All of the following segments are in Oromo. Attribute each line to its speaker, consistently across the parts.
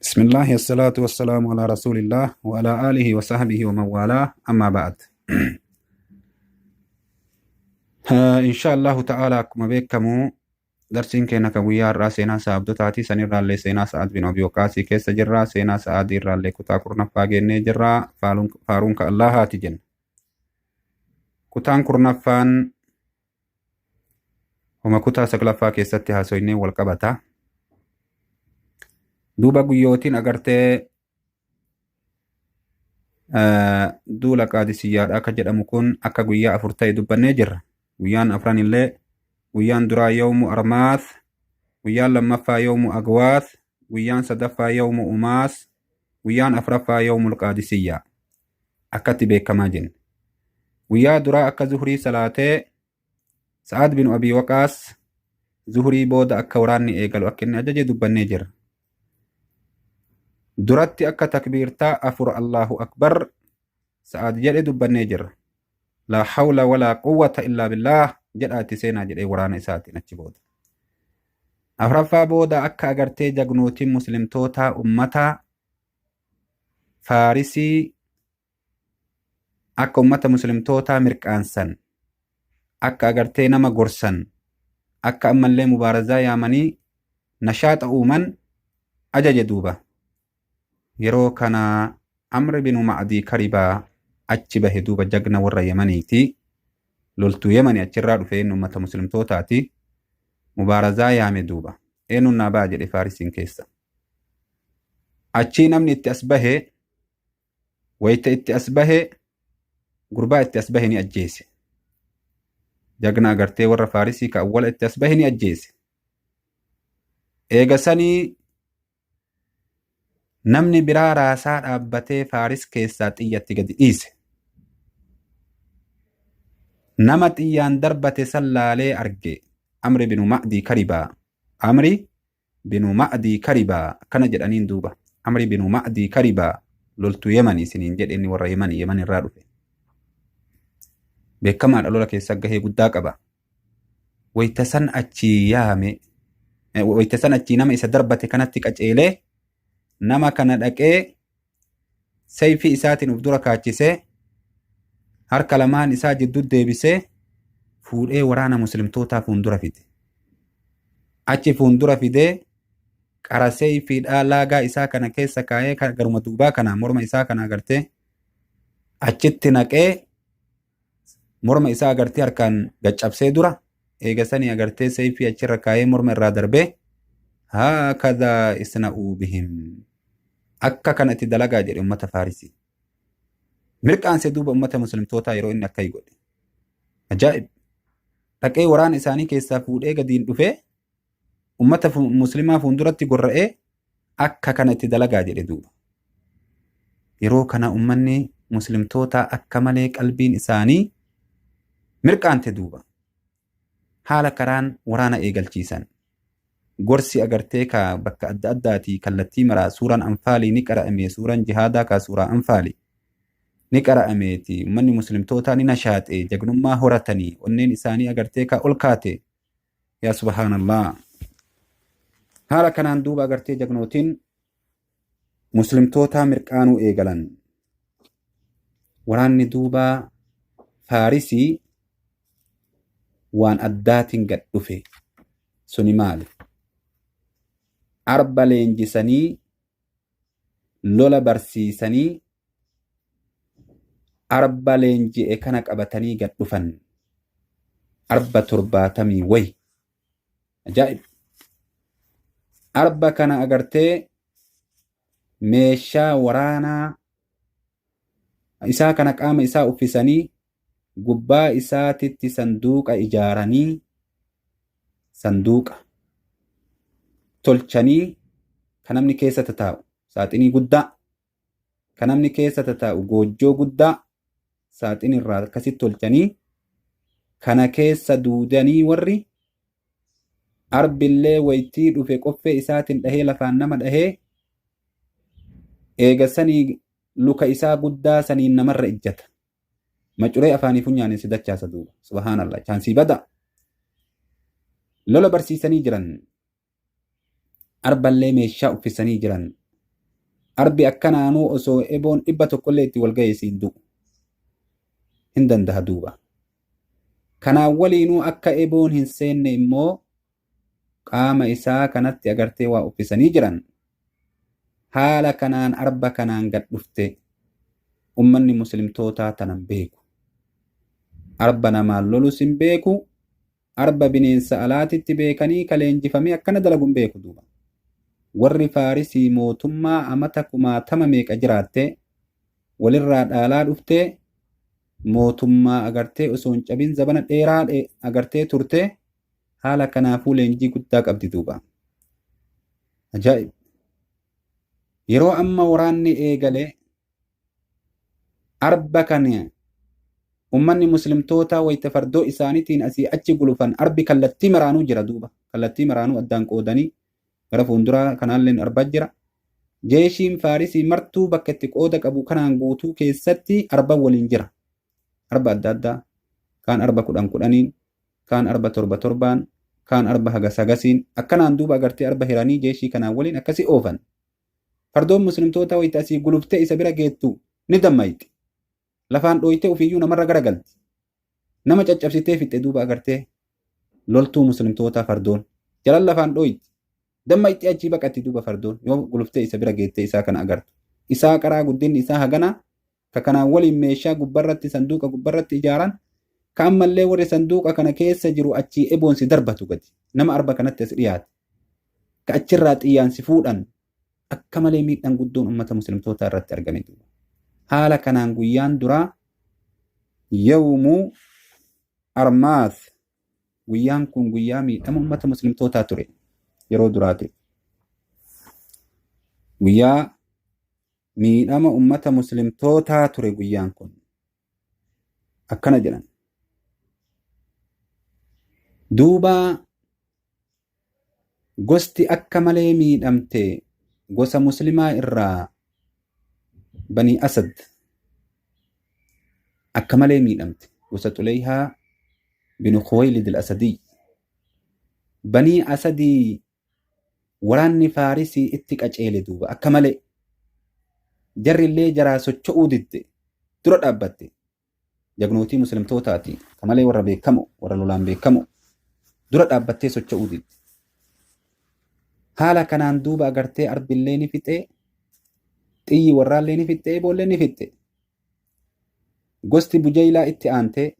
Speaker 1: بسم الله الصلاة والسلام على رسول الله وعلى آله وصحبه ومن والاه أما بعد إن شاء الله تعالى كما بكمو درسين كنا كويا راسينا سابدو تاتي سنير رالي سينا سعد بن أبي وقاص كيس جرا سينا سعد رالي كتا كرنا فاجن جرا فارون كالله تجن كتان كرنا فان وما كتا سقلفا كيستها سويني والقبتا دوبا قيوتين أغرتي دولا قادسيات أكا جدامو كون أكا قيا أفرتي دوبا نجر ويان أفران اللي ويان درا يوم أرماث ويان لمفا يوم أقواث ويان صدفا يوم أماس ويان أفرفا يوم القادسية أكا تبي كماجن ويا درا أكا زهري صلاة سعد بن أبي وقاص زهري بود أكا وراني إيقل وأكني أجج دوبا نجر duratti akka takbiirtaa afur Allahu akbar sa'ad jedhe dubbannee jirra. La hawla walaa quwwata illaa billah jedhaati seenaa jedhee waraana isaatiin achi booda. Afraffaa booda akka agartee jagnootiin muslimtoota ummata Faarisii akka ummata muslimtoota mirqaansan akka agartee nama gorsan akka ammallee mubaarazaa yaamanii nashaaxa uuman ajaje duuba. yeroo kana Amr bin Ma'dii Karibaa achi bahe duuba jagna warra Yemaniiti loltuu Yemani achirraa dhufe ummata muslimtootaati mubaarazaa yaame duuba eenyuun naa ba'a jedhe Faarisiin keessa achii namni itti as bahe wayita itti as bahe gurbaa itti as bahe ni ajjeese jagna agartee warra Faarisii ka awwala itti as bahe ni ajjeese eegasanii namni biraa raasaa dhaabbatee Faaris keessaa xiyyatti gadi dhiise. Nama xiyyaan darbate sallaalee arge Amri binu Ma'dii Karibaa. Amri binu Ma'dii Karibaa kana jedhaniin duuba. Amri binu Ma'dii Karibaa loltuu Yemanii isiniin jedhe inni warra Yeman irraa dhufe. Beekamaadha lola keessa gahee guddaa qaba. Wayita san achii nama isa darbate kanatti qaceelee nama kana dhaqee sayfii isaatiin uf dura kaachisee harka lamaan isaa jidduu deebisee fuudhee waraana muslimtootaa fuundura fide. Achi fuundura fidee qara sayfiidhaa laagaa isaa kana keessa kaa'ee garuma duubaa kana morma isaa kana agartee achitti naqee morma isaa agartee harkaan gaccabsee dura eegasanii agartee sayfii achirra kaa'ee morma irraa darbee haakadhaa isna'uu bihim. Akka kanatti dalagaa jedhe ummata Faarisii. Mirqaansee duuba ummata muslimtootaa yeroo inni akka godhe. Ajaa'ib! Dhaqee waraana isaanii keessaa fuudhee gadiin dhufee ummata muslimaa fuulduratti gorra'ee akka kanatti dalagaa jedhe duuba. Yeroo kana ummanni muslimtootaa akka malee qalbiin isaanii mirqaante duuba. Haala karaan waraana eegalchiisan. Gorsi agartee ka bakka adda addaati kallattii maraa suuraan anfaalii ni qara'ame suuraan jihaadaa ka suuraa anfaalii ni qara'ameeti ummanni muslimtootaa ni nashaaxe jagnummaa horatanii onneen isaanii agartee ka ol kaate yaa subhaanallah. Haala kanaan duuba agartee jagnootiin muslimtootaa mirqaanuu eegalan. Waraanni duuba Faarisii waan addaatiin gad dhufe suni maali? Arba leenjisanii lola barsiisanii arba leenji'e kana qabatanii gad dhufan arba 70 way. Ajaa'ib! Arba kana agartee meeshaa waraanaa isaa kana qaama isaa uffisanii gubbaa isaatitti sanduuqa ijaaranii sanduuqa tolchanii kan namni keessa tataa'u saaxinii guddaa kan namni keessa tataa'u goojjoo guddaa saaxin irraa akkasitti tolchanii kana keessa duudanii warri arbillee waytii dhufe qoffee isaatiin dhahee lafaan nama dhahee eegasanii luka isaa guddaa saniin namarra ijjata macuree afaanii funyaaniin si dachaasa duuba subhaanallah chaansii bada lola barsiisanii jiran arballee meeshaa uffisanii jiran arbi akkanaanuu osoo eboon 100 itti wal ga'e siin du'u hin danda'a duuba. Kanaan waliinuu akka eboon hin seenne immoo qaama isaa kanatti agartee waa uffisanii jiran. Haala kanaan arba kanaan gad dhufte ummanni muslimtootaa tanan beeku. Arba namaan lolus hin beeku. Arba bineensa alaatitti beekanii kaleenjifamee akkana dalaguun beeku duuba. Warri Faarisii mootummaa amata 1000 meeqa jiraatte walirraa dhaalaa dhufte mootummaa agartee osoo hin cabin zabana dheeraa agartee turte haala kanaafuu leenjii guddaa qabdi duuba. Ajaa'ib! Yeroo amma waraanni eegale arba kana ummanni muslimtoota wayita fardoo isaaniitiin asii achi gulufan arbi kallattii maraanuu jira duuba. Kallattii maraanuu addaan qoodanii gara fuulduraa kanaalleen arbaa jira. Jeeshiin Faarisii martuu bakka itti qooda qabu kanaan guutuu keessatti arba waliin jira. Arba adda addaa kaan arba 10 kaan arba 7 kaan arba hagas akkanaan duuba agartee arba hiranii jeeshii kanaan waliin akkasii oofan. Fardoon muslimtoota wayita asii guluftee isa bira geettu ni dammayxi. Lafaan dhooytee ofiiyyuu namarra garagalti. Nama caccabsitee fixxe duuba agartee loltuu muslimtootaa fardoon jalan lafaan dhooyti. Dammayxee achii baqatti duuba fardoon yoo guluftee isa bira geettee isaa kana agartu. Isaa qaraa guddinni isaa hagana ka kanaan waliin meeshaa gubbarratti sanduuqa gubbarratti ijaaran ka ammallee warri sanduuqa kana keessa jiru achii eboon si darbatu gadi. Nama arba kanatti as dhiyaate. Ka achirraa xiyyaan si fuudhan akka malee miidhaan guddoon ummata muslimtootaa irratti argame duuba. Haala kanaan guyyaan duraa yawmuu armaas guyyaan kun guyyaa miidhama ummata muslimtootaa ture yeroo duraati. Guyyaa miidhama ummata muslimtootaa ture guyyaan kun. Akkana jedhan. Duuba gosti akka malee miidhamte gosa muslimaa irraa Bani Asad akka malee miidhamte gosa Xulayhaa bin Khuwaylid al-Asadii. Bani Asadii waraanni Faarisii itti qaceele duuba akka malee. Jarrillee jaraa socho'uu didde dura dhaabbatte. Jagnootii muslimtootaati akka malee warra beekamoo warra lolaan beekamoo dura dhaabbattee socho'uu didde. Haala kanaan duuba agartee arbillee ni fixee xiyyi warraallee ni fixee boollee ni fixee. Gosti Bujaylaa itti aantee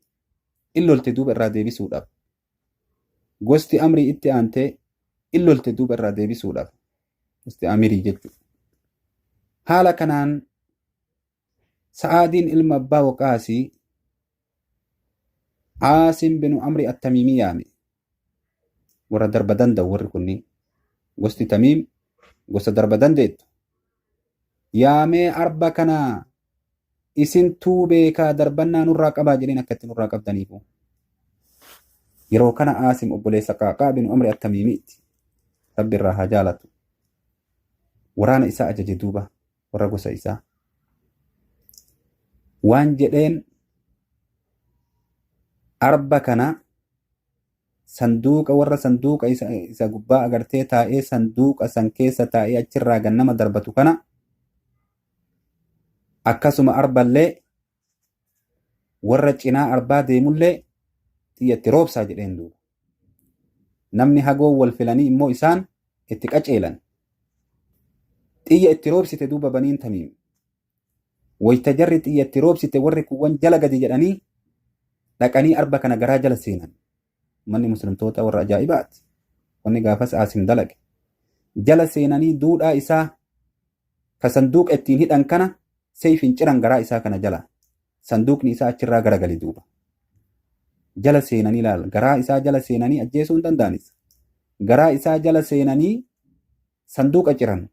Speaker 1: illolte duuba irraa deebisuudhaaf. Gosti Amrii itti aantee illolte duuba irraa deebisuudhaaf. Gosti Amirii jechuudha. Haala kanaan Sa'aadiin ilma abbaa Waqaasii Aasim bin Amri at-Tamiimii yaame. Warra darba danda'u warri kunniin. Gosti Tamiim gosa darba dandeettu. Yaamee arba kana isintuu beekaa darbannaa nurraa qabaa jedheen akkatti nurraa qabdaniifu. Yeroo kana Aasim obboleessa Qaaqaa bin Amri at-Tamiimiiti. Rabbi irraa haa jaalatu. Waraana isaa ajaje duuba warra gosa isaa. Waan jedheen arba kana sanduuqa warra sanduuqa isa gubbaa agartee taa'ee sanduuqa san keessa taa'ee achirraa gannama darbatu kana akkasuma arballee warra cinaa arbaa deemullee xiyyatti roobsaa jedheen duuba. Namni hagoo wal filanii immoo isaan itti qaceelan. Xiyya itti roobsite duuba Baniin Tamiim. Wayita jarri xiyya itti roobsite warri kuwwan jala gadi jedhanii dhaqanii arba kana garaa jala seenan. Manni muslimtoota warra ajaa'ibaati. Wanni gaafas Aasim dalage. Jala seenanii duudhaa isaa ka sanduuqa ittiin hidhan kana seefiin ciran garaa isaa kana jala. Sanduuqni isaa achirraa garagali duuba. Jala seenanii ilaala. Garaa isaa jala seenanii ajjeesuu hin danda'anis. Garaa isaa jala seenanii sanduuqa ciran.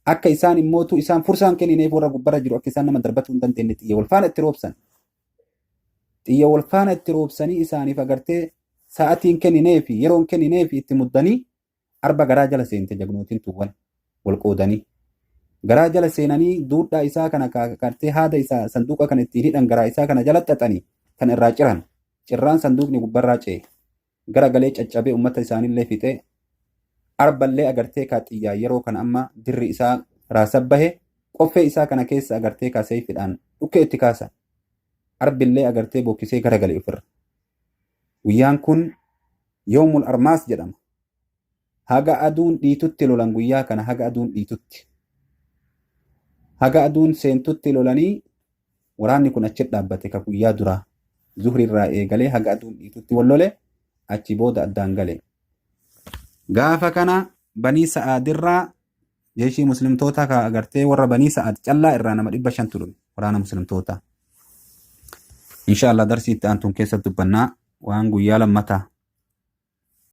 Speaker 1: Akka isaan immootu isaan fursaan kennineef warra gubbara jiru akka isaan nama darbatuu hin dandeenye xiyya wal faana itti roobsan. Xiyya wal faana itti roobsanii isaaniif agartee sa'atiin kennineefi yeroon kennineefi itti muddanii arba garaa jala seente jagnootiin tuwwan wal qoodanii. Garaa jala seenanii duudhaa isaa kana agartee haada isaa sanduuqa kana ittiin hidhan garaa isaa kana jala xaxanii kan irraa ciran. Cirraan sanduuqni gubbarraa ce'e. Gara galee caccabee uummata isaanillee fixee arballee agartee kaa xiyyaa yeroo kana amma dirri isaa raasabbahe qoffee isaa kana keessa agartee kaasee fidhaan dhukkee itti kaasa. Arbillee agartee bokkisee garagalee ofirra. Guyyaan kun yoomul armaas jedhama. Haga aduun dhiitutti lolan guyyaa kana haga aduun dhiitutti. Haga aduun seentutti lolanii waraanni kun achi dhaabbate ka guyyaa duraa zuhri irraa eegalee haga aduun dhiitutti wal lole achi booda addaan gale. Gaafa kana Banii Sa'aadirraa jeeshii muslimtoota ka agartee warra Banii Sa'aad callaa irraa nama 500 dhume waraana muslimtoota. Inshallah darsii itti aantuun keessatti dubbannaa waan guyyaa lammataa